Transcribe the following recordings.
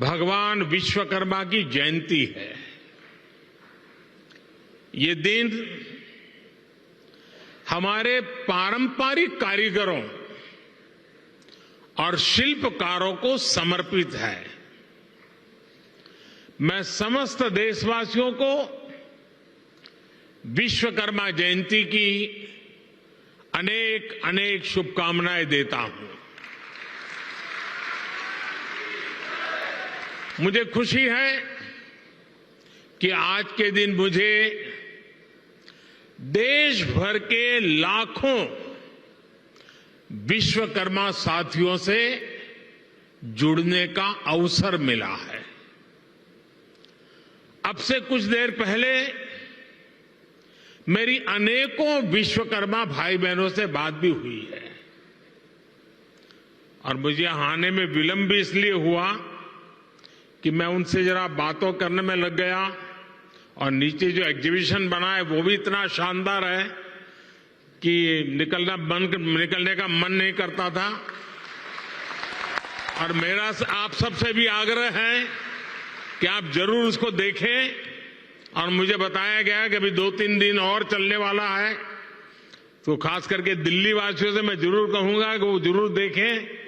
भगवान विश्वकर्मा की जयंती है। ये दिन हमारे पारंपरिक कारीगरों और शिल्पकारों को समर्पित है। मैं समस्त देशवासियों को विश्वकर्मा जयंती की अनेक अनेक शुभकामनाएं देता हूं। मुझे खुशी है कि आज के दिन मुझे देश भर के लाखों विश्वकर्मा साथियों से जुड़ने का अवसर मिला है। अब से कुछ देर पहले मेरी अनेकों विश्वकर्मा भाई बहनों से बात भी हुई है और मुझे आने में विलंब भी इसलिए हुआ कि मैं उनसे जरा बातों करने में लग गया और नीचे जो एग्जीबिशन बना है वो भी इतना शानदार है कि निकलने का मन नहीं करता था। और मेरा आप सबसे भी आग्रह है कि आप जरूर उसको देखें और मुझे बताया गया कि अभी 2-3 दिन और चलने वाला है, तो खास करके दिल्ली वासियों से मैं जरूर कहूंगा कि वो जरूर देखें।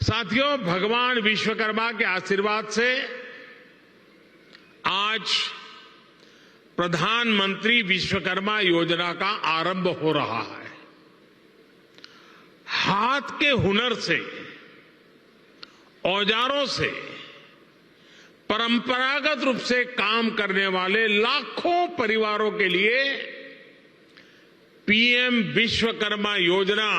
साथियों, भगवान विश्वकर्मा के आशीर्वाद से आज प्रधानमंत्री विश्वकर्मा योजना का आरंभ हो रहा है। हाथ के हुनर से, औजारों से परंपरागत रूप से काम करने वाले लाखों परिवारों के लिए पीएम विश्वकर्मा योजना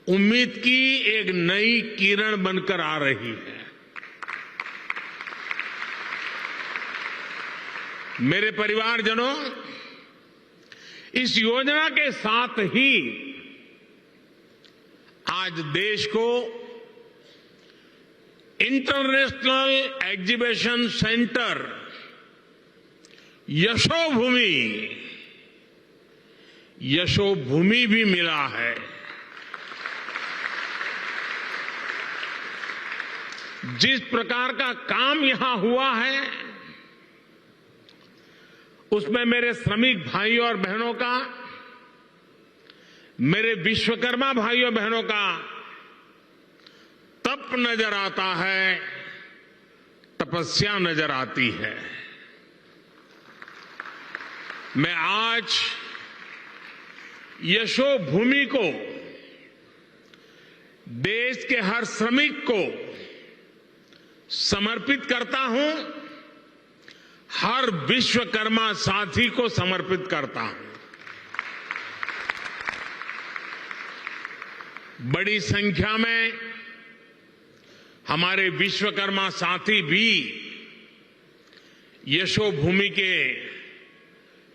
उम्मीद की एक नई किरण बनकर आ रही है। मेरे परिवारजनों, इस योजना के साथ ही आज देश को इंटरनेशनल एग्जीबिशन सेंटर यशोभूमि भी मिला है। जिस प्रकार का काम यहां हुआ है उसमें मेरे श्रमिक भाइयों और बहनों का, मेरे विश्वकर्मा भाइयों बहनों का तप नजर आता है, तपस्या नजर आती है। मैं आज यशोभूमि को, देश के हर श्रमिक को समर्पित करता हूं, हर विश्वकर्मा साथी को समर्पित करता हूं। बड़ी संख्या में हमारे विश्वकर्मा साथी भी यशोभूमि के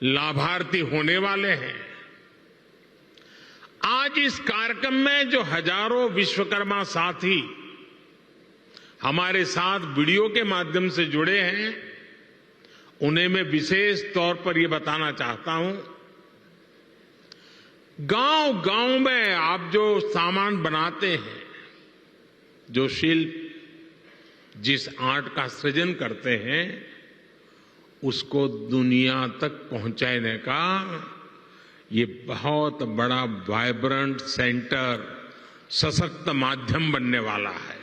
लाभार्थी होने वाले हैं। आज इस कार्यक्रम में जो हजारों विश्वकर्मा साथी हमारे साथ वीडियो के माध्यम से जुड़े हैं, उन्हें मैं विशेष तौर पर यह बताना चाहता हूं, गांव-गांव में आप जो सामान बनाते हैं, जो शिल्प, जिस आर्ट का सृजन करते हैं, उसको दुनिया तक पहुंचाने का ये बहुत बड़ा वाइब्रेंट सेंटर, सशक्त माध्यम बनने वाला है।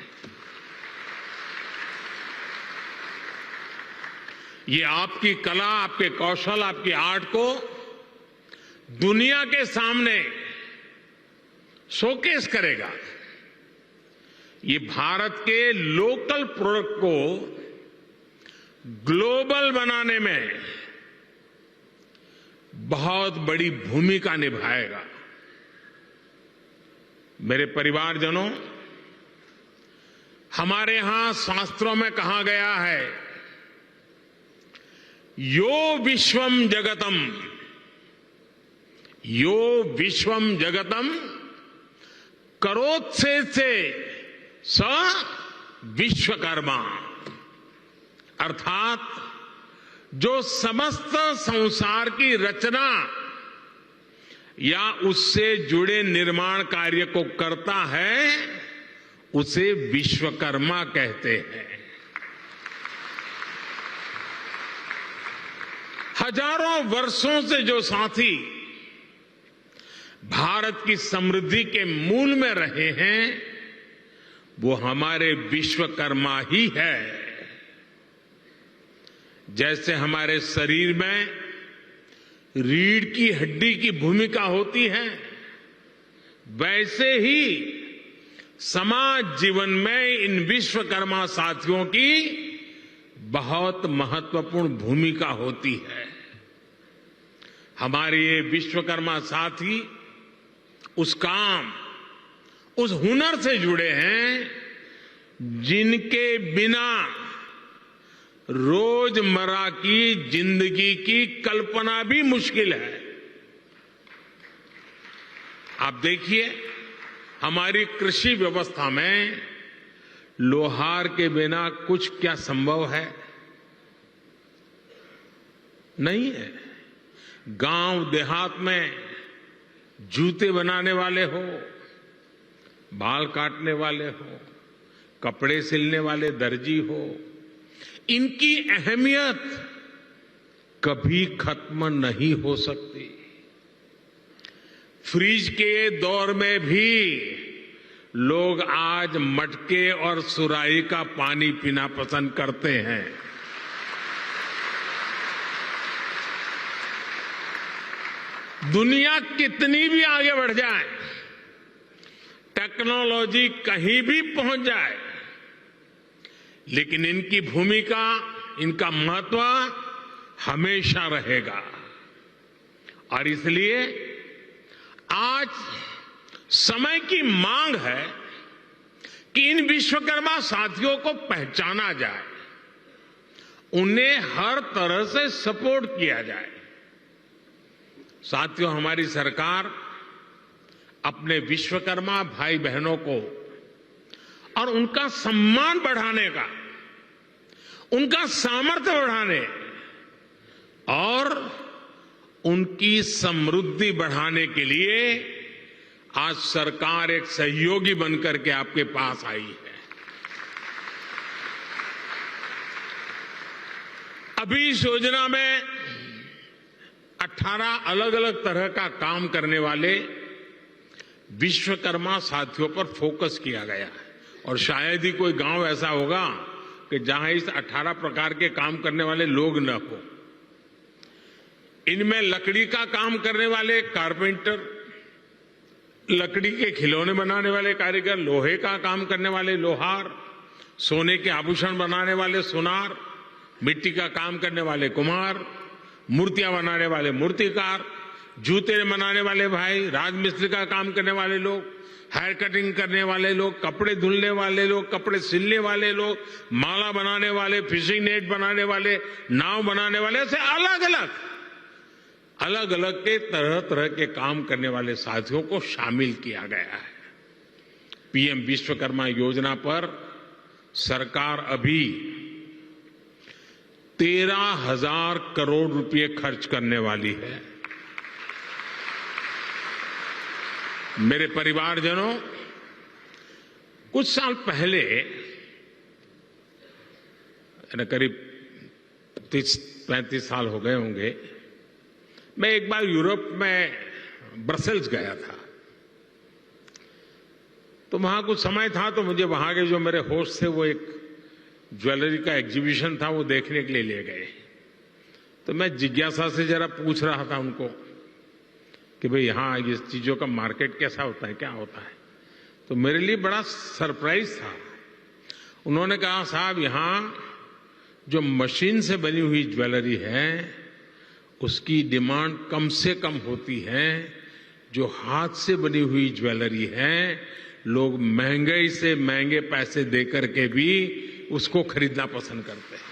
ये आपकी कला, आपके कौशल, आपकी आर्ट को दुनिया के सामने शोकेस करेगा। ये भारत के लोकल प्रोडक्ट को ग्लोबल बनाने में बहुत बड़ी भूमिका निभाएगा। मेरे परिवारजनों, हमारे यहां शास्त्रों में कहा गया है, यो विश्वम जगतम करोत्से से स विश्वकर्मा। अर्थात जो समस्त संसार की रचना या उससे जुड़े निर्माण कार्य को करता है, उसे विश्वकर्मा कहते हैं। हजारों वर्षों से जो साथी भारत की समृद्धि के मूल में रहे हैं, वो हमारे विश्वकर्मा ही है। जैसे हमारे शरीर में रीढ़ की हड्डी की भूमिका होती है, वैसे ही समाज जीवन में इन विश्वकर्मा साथियों की बहुत महत्वपूर्ण भूमिका होती है। हमारे ये विश्वकर्मा साथी उस काम, उस हुनर से जुड़े हैं जिनके बिना रोजमर्रा की जिंदगी की कल्पना भी मुश्किल है। आप देखिए, हमारी कृषि व्यवस्था में लोहार के बिना कुछ क्या संभव है? नहीं है। गांव देहात में जूते बनाने वाले हो, बाल काटने वाले हो, कपड़े सिलने वाले दर्जी हो, इनकी अहमियत कभी खत्म नहीं हो सकती। फ्रिज के दौर में भी लोग आज मटके और सुराही का पानी पीना पसंद करते हैं। दुनिया कितनी भी आगे बढ़ जाए, टेक्नोलॉजी कहीं भी पहुंच जाए, लेकिन इनकी भूमिका, इनका महत्व हमेशा रहेगा। और इसलिए आज समय की मांग है कि इन विश्वकर्मा साथियों को पहचाना जाए, उन्हें हर तरह से सपोर्ट किया जाए। साथियों, हमारी सरकार अपने विश्वकर्मा भाई बहनों को और उनका सम्मान बढ़ाने का, उनका सामर्थ्य बढ़ाने और उनकी समृद्धि बढ़ाने के लिए आज सरकार एक सहयोगी बनकर के आपके पास आई है। अभी इस योजना में 18 अलग अलग तरह का काम करने वाले विश्वकर्मा साथियों पर फोकस किया गया है। और शायद ही कोई गांव ऐसा होगा कि जहां इस 18 प्रकार के काम करने वाले लोग न हो। इनमें लकड़ी का काम करने वाले कारपेंटर, लकड़ी के खिलौने बनाने वाले कारीगर, लोहे का काम करने वाले लोहार, सोने के आभूषण बनाने वाले सुनार, मिट्टी का काम करने वाले कुम्हार, मूर्तियां बनाने वाले मूर्तिकार, जूते बनाने वाले भाई, राजमिस्त्री का काम करने वाले लोग, हेयर कटिंग करने वाले लोग, कपड़े धुलने वाले लोग, कपड़े सिलने वाले लोग, माला बनाने वाले, फिशिंग नेट बनाने वाले, नाव बनाने वाले, ऐसे अलग अलग के तरह तरह के काम करने वाले साथियों को शामिल किया गया है। पीएम विश्वकर्मा योजना पर सरकार अभी 13,000 करोड़ रुपए खर्च करने वाली है। मेरे परिवारजनों, कुछ साल पहले, करीब 30-35 साल हो गए होंगे, मैं एक बार यूरोप में ब्रसेल्स गया था। तो वहां कुछ समय था, तो मुझे वहां के जो मेरे होस्ट थे वो एक ज्वेलरी का एग्जीबिशन था, वो देखने के लिए ले गए। तो मैं जिज्ञासा से जरा पूछ रहा था उनको कि भाई यहाँ ये चीजों का मार्केट कैसा होता है, क्या होता है। तो मेरे लिए बड़ा सरप्राइज था। उन्होंने कहा, साहब यहाँ जो मशीन से बनी हुई ज्वेलरी है उसकी डिमांड कम से कम होती है, जो हाथ से बनी हुई ज्वेलरी है लोग महंगे से महंगे पैसे देकर के भी उसको खरीदना पसंद करते हैं।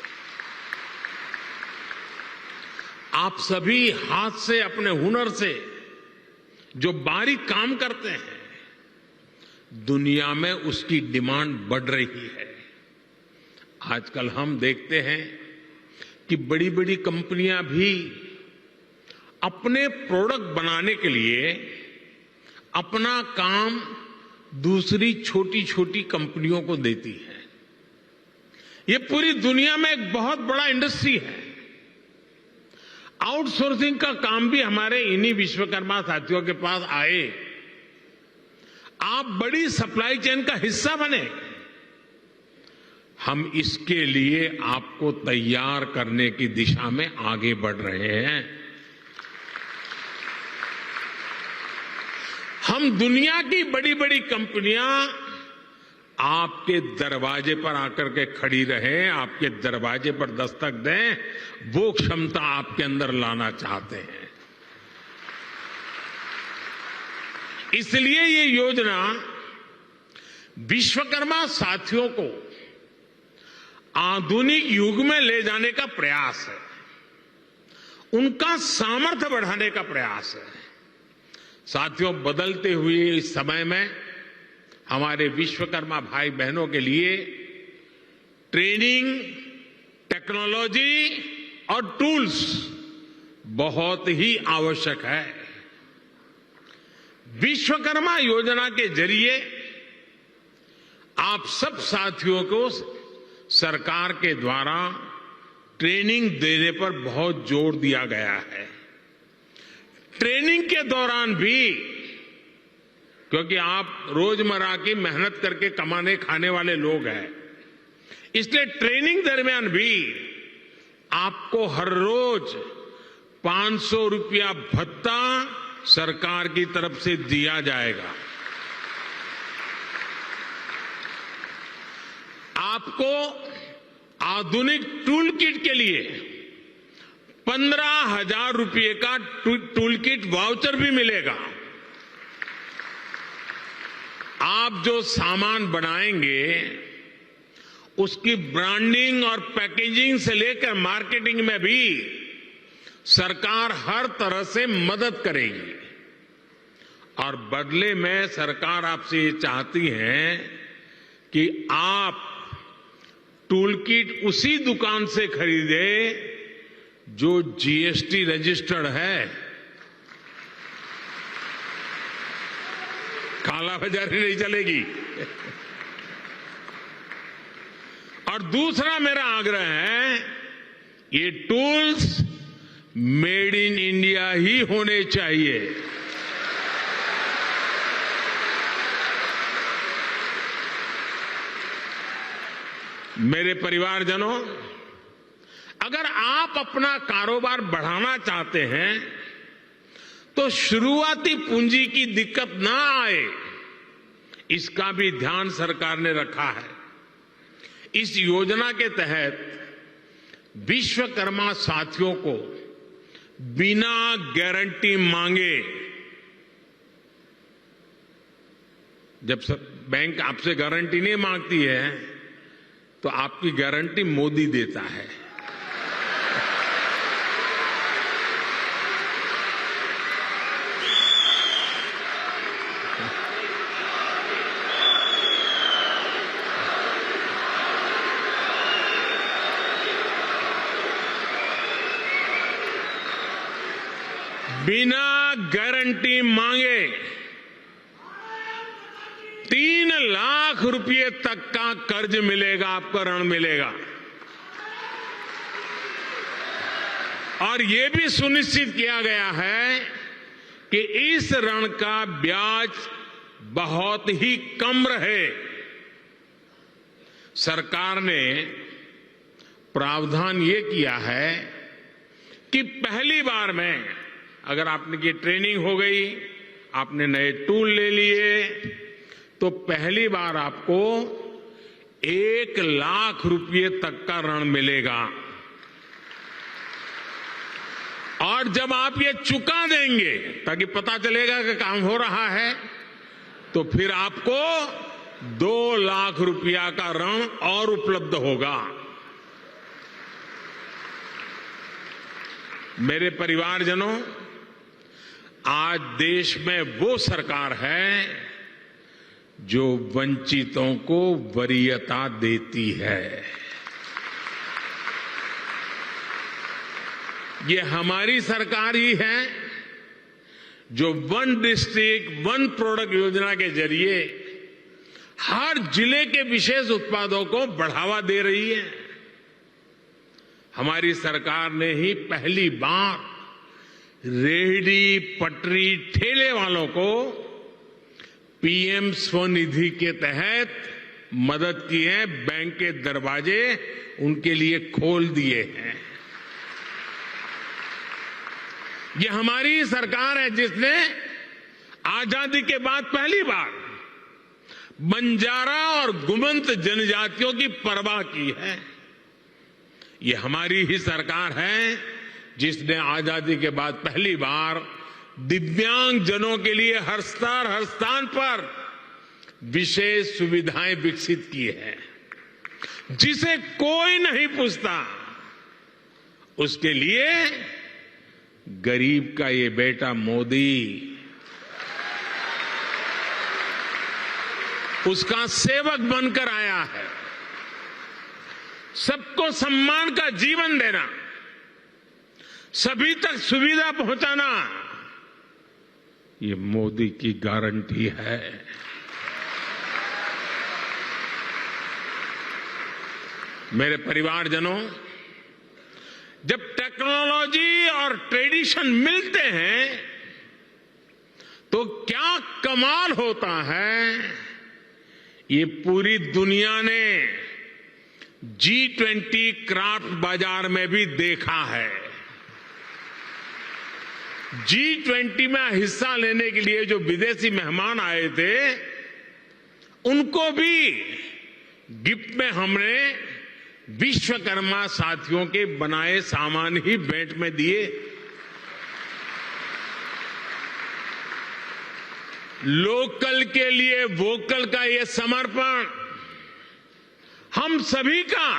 आप सभी हाथ से, अपने हुनर से जो बारीक काम करते हैं, दुनिया में उसकी डिमांड बढ़ रही है। आजकल हम देखते हैं कि बड़ी बड़ी कंपनियां भी अपने प्रोडक्ट बनाने के लिए अपना काम दूसरी छोटी छोटी कंपनियों को देती है। ये पूरी दुनिया में एक बहुत बड़ा इंडस्ट्री है। आउटसोर्सिंग का काम भी हमारे इन्हीं विश्वकर्मा साथियों के पास आए। आप बड़ी सप्लाई चेन का हिस्सा बने। हम इसके लिए आपको तैयार करने की दिशा में आगे बढ़ रहे हैं। हम दुनिया की बड़ी बड़ी कंपनियां आपके दरवाजे पर आकर के खड़ी रहें, आपके दरवाजे पर दस्तक दें, वो क्षमता आपके अंदर लाना चाहते हैं। इसलिए ये योजना विश्वकर्मा साथियों को आधुनिक युग में ले जाने का प्रयास है, उनका सामर्थ्य बढ़ाने का प्रयास है। साथियों, बदलते हुए इस समय में हमारे विश्वकर्मा भाई बहनों के लिए ट्रेनिंग, टेक्नोलॉजी और टूल्स बहुत ही आवश्यक है। विश्वकर्मा योजना के जरिए आप सब साथियों को सरकार के द्वारा ट्रेनिंग देने पर बहुत जोर दिया गया है। ट्रेनिंग के दौरान भी, क्योंकि आप रोजमर्रा की मेहनत करके कमाने खाने वाले लोग हैं, इसलिए ट्रेनिंग दरमियान भी आपको हर रोज 500 रुपया भत्ता सरकार की तरफ से दिया जाएगा। आपको आधुनिक टूल किट के लिए 15,000 रुपये का टूल किट वाउचर भी मिलेगा। आप जो सामान बनाएंगे उसकी ब्रांडिंग और पैकेजिंग से लेकर मार्केटिंग में भी सरकार हर तरह से मदद करेगी। और बदले में सरकार आपसे ये चाहती है कि आप टूल किट उसी दुकान से खरीदे जो जीएसटी रजिस्टर्ड है। कालाबाजारी नहीं चलेगी। और दूसरा मेरा आग्रह है, ये टूल्स मेड इन इंडिया ही होने चाहिए। मेरे परिवारजनों, अगर आप अपना कारोबार बढ़ाना चाहते हैं तो शुरुआती पूंजी की दिक्कत ना आए, इसका भी ध्यान सरकार ने रखा है। इस योजना के तहत विश्वकर्मा साथियों को बिना गारंटी मांगे, जब बैंक आपसे गारंटी नहीं मांगती है तो आपकी गारंटी मोदी देता है। बिना गारंटी मांगे 3 लाख रुपए तक का कर्ज मिलेगा, आपको ऋण मिलेगा। और यह भी सुनिश्चित किया गया है कि इस ऋण का ब्याज बहुत ही कम रहे। सरकार ने प्रावधान ये किया है कि पहली बार में अगर आपने की ट्रेनिंग हो गई, आपने नए टूल ले लिए, तो पहली बार आपको 1 लाख रुपए तक का ऋण मिलेगा। और जब आप ये चुका देंगे, ताकि पता चलेगा कि काम हो रहा है, तो फिर आपको 2 लाख रुपया का ऋण और उपलब्ध होगा। मेरे परिवारजनों, आज देश में वो सरकार है जो वंचितों को वरीयता देती है। ये हमारी सरकार ही है जो 1 डिस्ट्रिक्ट 1 प्रोडक्ट योजना के जरिए हर जिले के विशेष उत्पादों को बढ़ावा दे रही है। हमारी सरकार ने ही पहली बार रेहड़ी, पटरी, ठेले वालों को पीएम स्वनिधि के तहत मदद की है। बैंक के दरवाजे उनके लिए खोल दिए हैं। ये हमारी सरकार है जिसने आजादी के बाद पहली बार बंजारा और गुमंत जनजातियों की परवाह की है। ये हमारी ही सरकार है जिसने आजादी के बाद पहली बार दिव्यांग जनों के लिए हर स्तर, हर स्थान पर विशेष सुविधाएं विकसित की है। जिसे कोई नहीं पूछता उसके लिए गरीब का ये बेटा मोदी उसका सेवक बनकर आया है। सबको सम्मान का जीवन देना, सभी तक सुविधा पहुंचाना, ये मोदी की गारंटी है। मेरे परिवारजनों, जब टेक्नोलॉजी और ट्रेडिशन मिलते हैं तो क्या कमाल होता है, ये पूरी दुनिया ने G20 क्राफ्ट बाजार में भी देखा है। G20 में हिस्सा लेने के लिए जो विदेशी मेहमान आए थे, उनको भी गिफ्ट में हमने विश्वकर्मा साथियों के बनाए सामान ही भेंट में दिए। लोकल के लिए वोकल का ये समर्पण हम सभी का,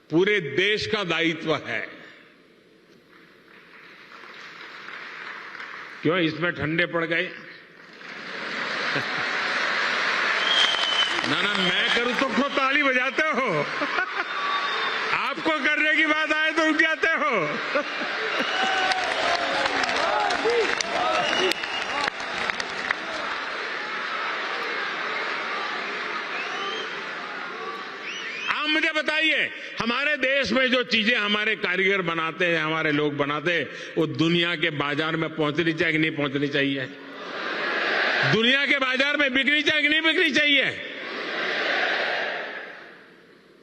पूरे देश का दायित्व है। क्यों इसमें ठंडे पड़ गए? ना मैं करूं तो ताली बजाते हो, आपको करने की बात आए तो रुक जाते हो। आप मुझे बताइए, हमारे देश में जो चीजें हमारे कारीगर बनाते हैं, हमारे लोग बनाते हैं, वो दुनिया के बाजार में पहुंचनी चाहिए कि नहीं पहुंचनी चाहिए? दुनिया के बाजार में बिकनी चाहिए कि नहीं बिकनी चाहिए?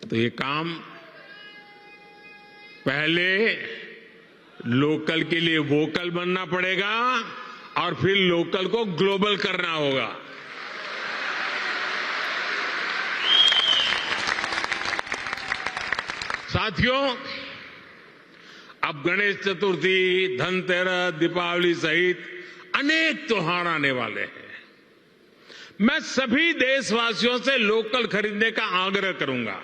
तो ये काम पहले लोकल के लिए वोकल बनना पड़ेगा और फिर लोकल को ग्लोबल करना होगा। साथियों, अब गणेश चतुर्थी, धनतेरस, दीपावली सहित अनेक त्योहार आने वाले हैं। मैं सभी देशवासियों से लोकल खरीदने का आग्रह करूंगा।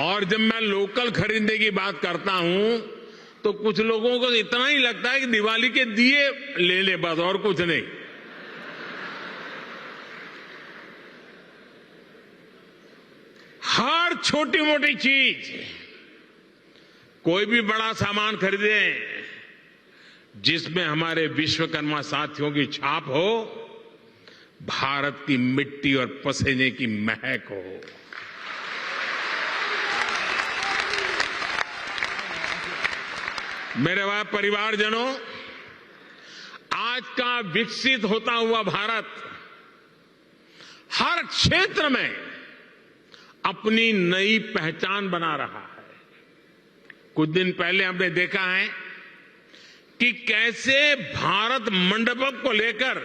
और जब मैं लोकल खरीदने की बात करता हूं तो कुछ लोगों को इतना ही लगता है कि दिवाली के दिए ले ले बस, और कुछ नहीं। हर छोटी मोटी चीज, कोई भी बड़ा सामान खरीदे जिसमें हमारे विश्वकर्मा साथियों की छाप हो, भारत की मिट्टी और पसीने की महक हो। मेरे परिवारजनों, आज का विकसित होता हुआ भारत हर क्षेत्र में अपनी नई पहचान बना रहा है। कुछ दिन पहले हमने देखा है कि कैसे भारत मंडपम को लेकर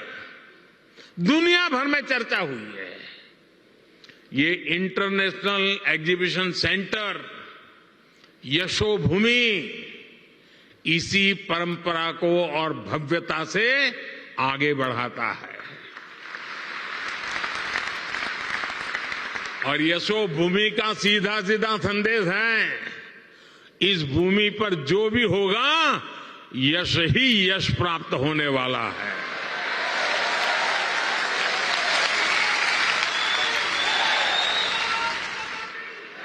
दुनिया भर में चर्चा हुई है। ये इंटरनेशनल एग्जीबिशन सेंटर यशोभूमि इसी परंपरा को और भव्यता से आगे बढ़ाता है। और यशोभूमि का सीधा सीधा संदेश है, इस भूमि पर जो भी होगा यश ही यश प्राप्त होने वाला है।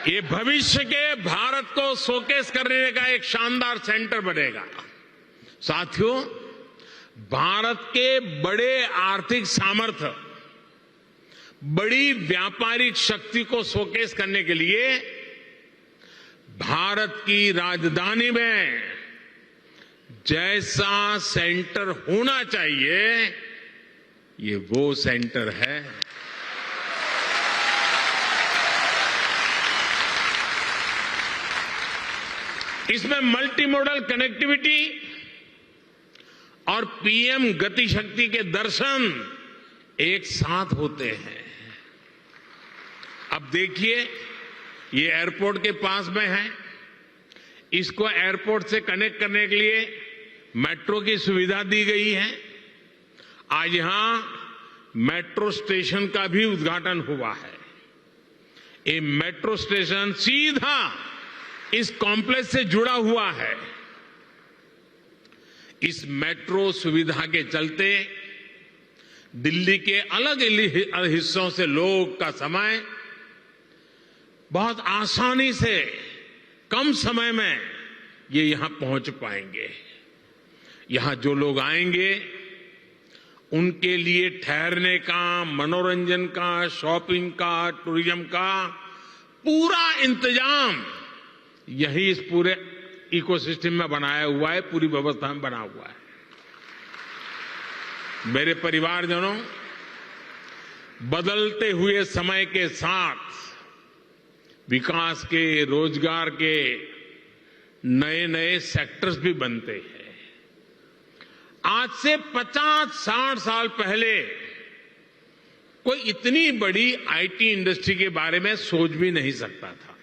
ये भविष्य के भारत को शोकेस करने का एक शानदार सेंटर बनेगा। साथियों, भारत के बड़े आर्थिक सामर्थ्य, बड़ी व्यापारिक शक्ति को शोकेस करने के लिए भारत की राजधानी में जैसा सेंटर होना चाहिए, ये वो सेंटर है। इसमें मल्टी मॉडल कनेक्टिविटी और पीएम गति शक्ति के दर्शन एक साथ होते हैं। अब देखिए, ये एयरपोर्ट के पास में है, इसको एयरपोर्ट से कनेक्ट करने के लिए मेट्रो की सुविधा दी गई है। आज यहां मेट्रो स्टेशन का भी उद्घाटन हुआ है। ये मेट्रो स्टेशन सीधा इस कॉम्प्लेक्स से जुड़ा हुआ है। इस मेट्रो सुविधा के चलते दिल्ली के अलग अलग हिस्सों से लोग का समय बहुत आसानी से कम समय में ये यहां पहुंच पाएंगे। यहां जो लोग आएंगे उनके लिए ठहरने का, मनोरंजन का, शॉपिंग का, टूरिज्म का पूरा इंतजाम यही इस पूरे इकोसिस्टम में बनाया हुआ है, पूरी व्यवस्था में बना हुआ है। मेरे परिवारजनों, बदलते हुए समय के साथ विकास के, रोजगार के नए नए सेक्टर्स भी बनते हैं। आज से 50-60 साल पहले कोई इतनी बड़ी आईटी इंडस्ट्री के बारे में सोच भी नहीं सकता था।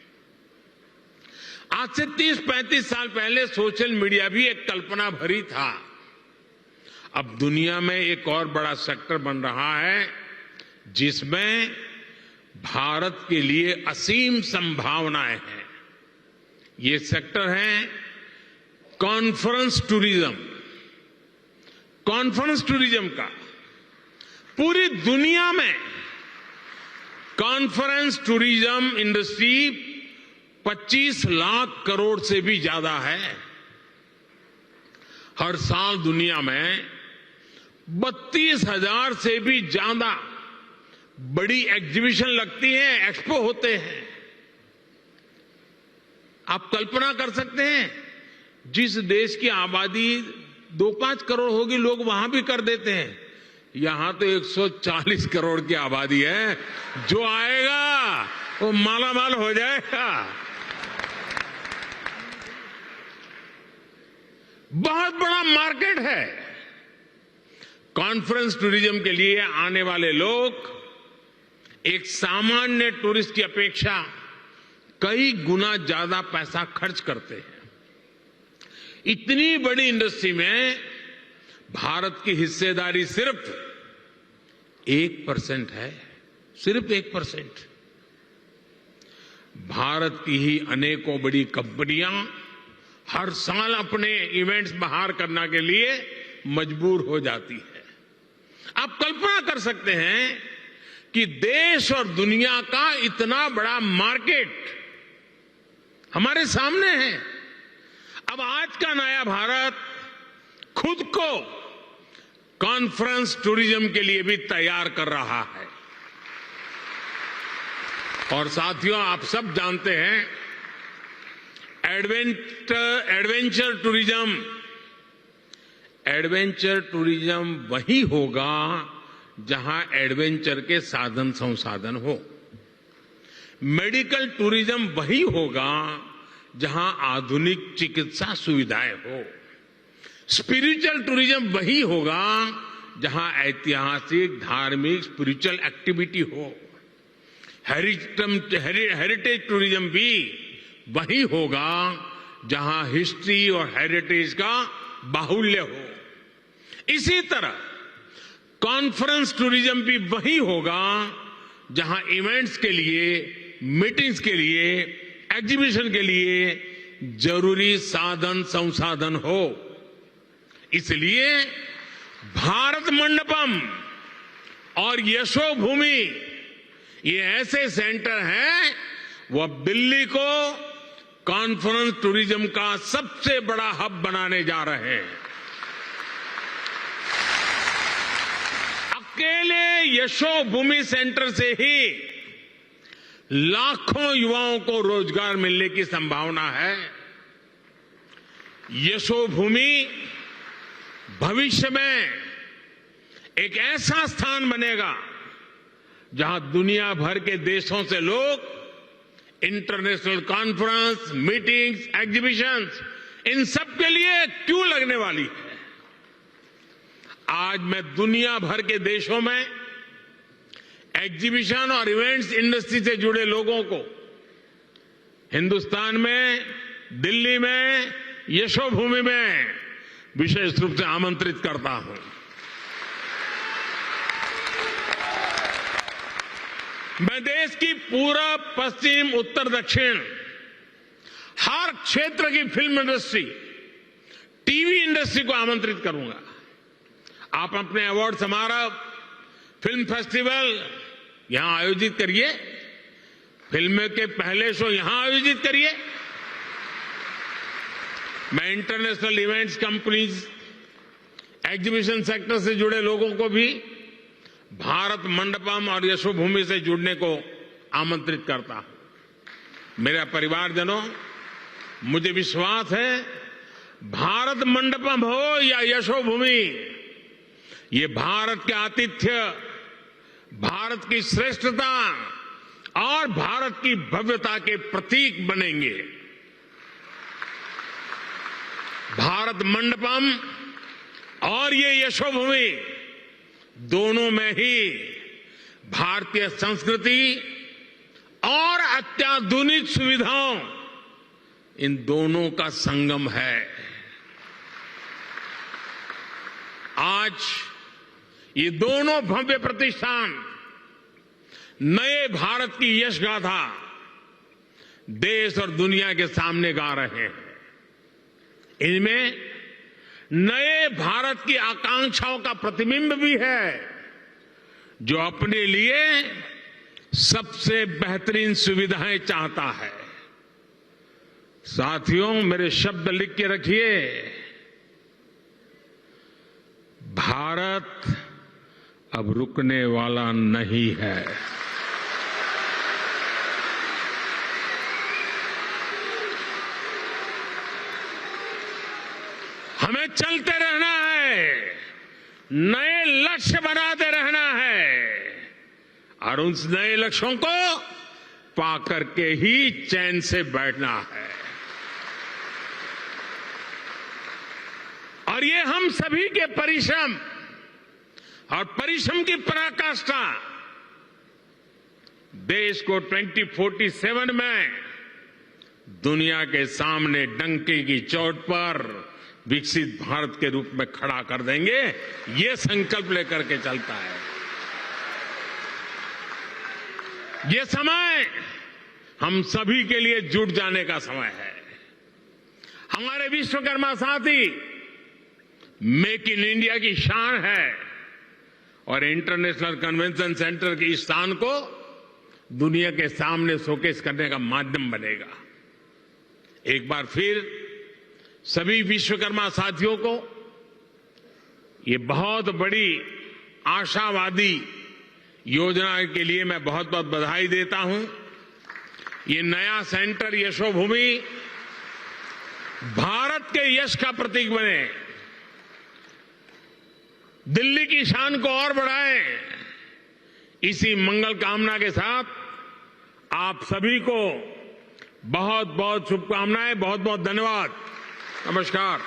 आज से 30-35 साल पहले सोशल मीडिया भी एक कल्पना भरी था। अब दुनिया में एक और बड़ा सेक्टर बन रहा है जिसमें भारत के लिए असीम संभावनाएं हैं। ये सेक्टर है कॉन्फ्रेंस टूरिज्म। कॉन्फ्रेंस टूरिज्म का पूरी दुनिया में conference tourism industry 25 lakh crore से भी ज्यादा है। हर साल दुनिया में 32,000 से भी ज्यादा बड़ी एग्जीबिशन लगती है, एक्सपो होते हैं। आप कल्पना कर सकते हैं, जिस देश की आबादी 2-5 करोड़ होगी, लोग वहां भी कर देते हैं। यहां तो 140 करोड़ की आबादी है। जो आएगा वो मालामाल हो जाएगा। बहुत बड़ा मार्केट है। कॉन्फ्रेंस टूरिज्म के लिए आने वाले लोग एक सामान्य टूरिस्ट की अपेक्षा कई गुना ज्यादा पैसा खर्च करते हैं। इतनी बड़ी इंडस्ट्री में भारत की हिस्सेदारी सिर्फ 1% है, सिर्फ 1%। भारत की ही अनेकों बड़ी कंपनियां हर साल अपने इवेंट्स बाहर करने के लिए मजबूर हो जाती है। आप कल्पना कर सकते हैं कि देश और दुनिया का इतना बड़ा मार्केट हमारे सामने है। अब आज का नया भारत खुद को कॉन्फ्रेंस टूरिज्म के लिए भी तैयार कर रहा है। और साथियों, आप सब जानते हैं, एडवेंचर टूरिज्म वही होगा जहां एडवेंचर के साधन संसाधन हो। मेडिकल टूरिज्म वही होगा जहां आधुनिक चिकित्सा सुविधाएं हो। स्पिरिचुअल टूरिज्म वही होगा जहां ऐतिहासिक, धार्मिक, स्पिरिचुअल एक्टिविटी हो। हेरिटेज टूरिज्म भी वही होगा जहां हिस्ट्री और हेरिटेज का बाहुल्य हो। इसी तरह कॉन्फ्रेंस टूरिज्म भी वही होगा जहां इवेंट्स के लिए, मीटिंग्स के लिए, एग्जीबिशन के लिए जरूरी साधन संसाधन हो। इसलिए भारत मंडपम और यशोभूमि ये ऐसे सेंटर हैं, वो अब दिल्ली को कॉन्फ्रेंस टूरिज्म का सबसे बड़ा हब बनाने जा रहे हैं। अकेले यशोभूमि सेंटर से ही लाखों युवाओं को रोजगार मिलने की संभावना है। यशोभूमि भविष्य में एक ऐसा स्थान बनेगा जहां दुनिया भर के देशों से लोग इंटरनेशनल कॉन्फ्रेंस, मीटिंग्स, एग्जीबिशंस, इन सब के लिए क्यों लगने वाली है। आज मैं दुनिया भर के देशों में एग्जीबिशन और इवेंट्स इंडस्ट्री से जुड़े लोगों को हिंदुस्तान में, दिल्ली में, यशोभूमि में विशेष रूप से आमंत्रित करता हूं। मैं देश की पूरब, पश्चिम, उत्तर, दक्षिण हर क्षेत्र की फिल्म इंडस्ट्री, टीवी इंडस्ट्री को आमंत्रित करूंगा। आप अपने अवार्ड समारोह, फिल्म फेस्टिवल यहां आयोजित करिए, फिल्म के पहले शो यहां आयोजित करिए। मैं international events companies, exhibition sector से जुड़े लोगों को भी भारत मंडपम और यशोभूमि से जुड़ने को आमंत्रित करता हूं। मेरे परिवारजनों, मुझे विश्वास है भारत मंडपम हो या यशोभूमि, ये भारत के आतिथ्य, भारत की श्रेष्ठता और भारत की भव्यता के प्रतीक बनेंगे। भारत मंडपम और ये यशोभूमि दोनों में ही भारतीय संस्कृति और अत्याधुनिक सुविधाओं, इन दोनों का संगम है। आज ये दोनों भव्य प्रतिष्ठान नए भारत की यश गाथा देश और दुनिया के सामने गा रहे हैं। इनमें नए भारत की आकांक्षाओं का प्रतिबिंब भी है, जो अपने लिए सबसे बेहतरीन सुविधाएं चाहता है। साथियों, मेरे शब्द लिख के रखिए। भारत अब रुकने वाला नहीं है। हमें चलते रहना है, नए लक्ष्य बनाते रहना है और उन नए लक्ष्यों को पाकर के ही चैन से बैठना है। और ये हम सभी के परिश्रम और परिश्रम की पराकाष्ठा देश को 2047 में दुनिया के सामने डंके की चोट पर विकसित भारत के रूप में खड़ा कर देंगे। ये संकल्प लेकर के चलता है। ये समय हम सभी के लिए जुट जाने का समय है। हमारे विश्वकर्मा साथी मेक इन इंडिया की शान है और इंटरनेशनल कन्वेंशन सेंटर की इस शान को दुनिया के सामने शोकेस करने का माध्यम बनेगा। एक बार फिर सभी विश्वकर्मा साथियों को ये बहुत बड़ी आशावादी योजना के लिए मैं बहुत बहुत बधाई देता हूं। ये नया सेंटर यशोभूमि भारत के यश का प्रतीक बने, दिल्ली की शान को और बढ़ाए। इसी मंगल कामना के साथ आप सभी को बहुत बहुत शुभकामनाएं, बहुत बहुत धन्यवाद। नमस्कार।